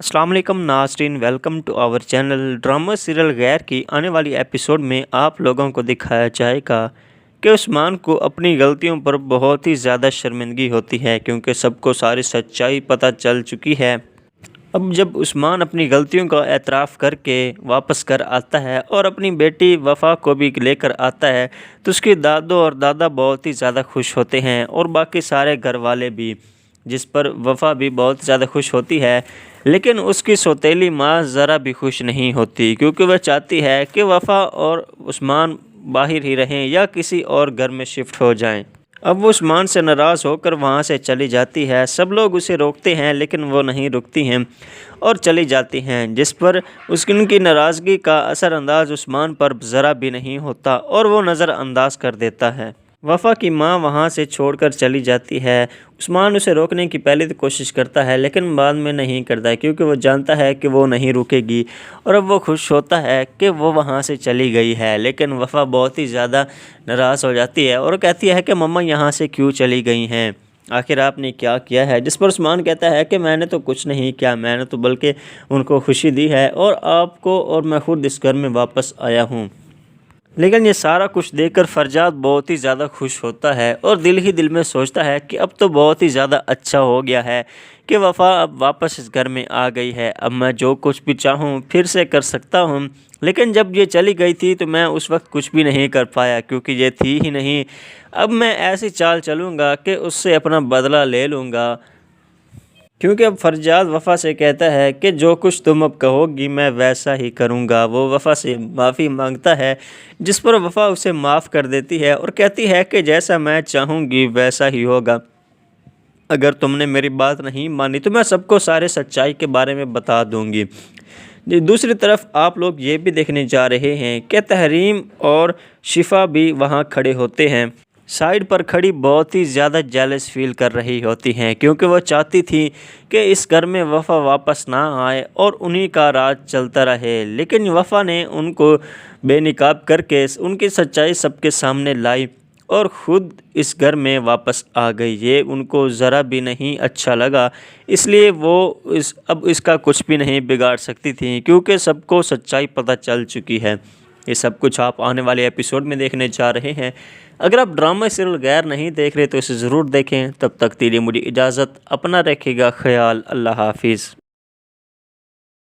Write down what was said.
अस्सलाम वालेकुम नाज़रीन, welcome to our channel. Drama serial गैर की आने वाली एपिसोड में आप लोगों को दिखाया जाएगा कि उस्मान को अपनी गलतियों पर बहुत ही ज़्यादा शर्मिंदगी होती है क्योंकि सबको सारी सच्चाई पता चल चुकी है। अब जब उस्मान अपनी गलतियों का एतराफ़ करके वापस कर आता है और अपनी बेटी वफ़ा को भी लेकर आता है तो उसके दादो और दादा बहुत ही ज़्यादा खुश होते हैं और बाकी सारे घर वाले भी, जिस पर वफ़ा भी बहुत ज़्यादा खुश होती है। लेकिन उसकी सौतेली माँ ज़रा भी खुश नहीं होती क्योंकि वह चाहती है कि वफ़ा और उस्मान बाहर ही रहें या किसी और घर में शिफ्ट हो जाएं। अब वो उस्मान से नाराज़ होकर वहाँ से चली जाती है। सब लोग उसे रोकते हैं लेकिन वो नहीं रुकती हैं और चली जाती हैं, जिस पर उनकी नाराज़गी का असरअंदाज उस्मान पर ज़रा भी नहीं होता और वो नज़रअंदाज कर देता है। वफ़ा की माँ वहाँ से छोड़कर चली जाती है। उस्मान उसे रोकने की पहले तो कोशिश करता है लेकिन बाद में नहीं करता है क्योंकि वो जानता है कि वो नहीं रुकेगी और अब वो खुश होता है कि वो वहाँ से चली गई है। लेकिन वफ़ा बहुत ही ज़्यादा नाराज़ हो जाती है और कहती है कि मम्मा यहाँ से क्यों चली गई हैं, आखिर आपने क्या किया है। जिस पर उस्मान कहता है कि मैंने तो कुछ नहीं किया, मैंने तो बल्कि उनको खुशी दी है और आपको और मैं खुद इस घर में वापस आया हूँ। लेकिन ये सारा कुछ देखकर फरजाद बहुत ही ज़्यादा खुश होता है और दिल ही दिल में सोचता है कि अब तो बहुत ही ज़्यादा अच्छा हो गया है कि वफ़ा अब वापस इस घर में आ गई है। अब मैं जो कुछ भी चाहूँ फिर से कर सकता हूँ। लेकिन जब ये चली गई थी तो मैं उस वक्त कुछ भी नहीं कर पाया क्योंकि ये थी ही नहीं। अब मैं ऐसी चाल चलूँगा कि उससे अपना बदला ले लूँगा, क्योंकि अब फरजाद वफ़ा से कहता है कि जो कुछ तुम अब कहोगी मैं वैसा ही करूँगा। वो वफ़ा से माफ़ी मांगता है, जिस पर वफ़ा उसे माफ़ कर देती है और कहती है कि जैसा मैं चाहूँगी वैसा ही होगा। अगर तुमने मेरी बात नहीं मानी तो मैं सबको सारे सच्चाई के बारे में बता दूँगी। जी, दूसरी तरफ आप लोग ये भी देखने जा रहे हैं कि तहरीम और शिफा भी वहाँ खड़े होते हैं। साइड पर खड़ी बहुत ही ज़्यादा जेलस फील कर रही होती हैं क्योंकि वो चाहती थी कि इस घर में वफ़ा वापस ना आए और उन्हीं का राज चलता रहे। लेकिन वफ़ा ने उनको बेनकाब करके उनकी सच्चाई सबके सामने लाई और ख़ुद इस घर में वापस आ गई। ये उनको ज़रा भी नहीं अच्छा लगा, इसलिए वो अब इसका कुछ भी नहीं बिगाड़ सकती थी क्योंकि सबको सच्चाई पता चल चुकी है। ये सब कुछ आप आने वाले एपिसोड में देखने जा रहे हैं। अगर आप ड्रामा सीरियल गैर नहीं देख रहे तो इसे ज़रूर देखें। तब तक के लिए मुझे इजाज़त, अपना रखिएगा ख्याल। अल्लाह हाफिज़।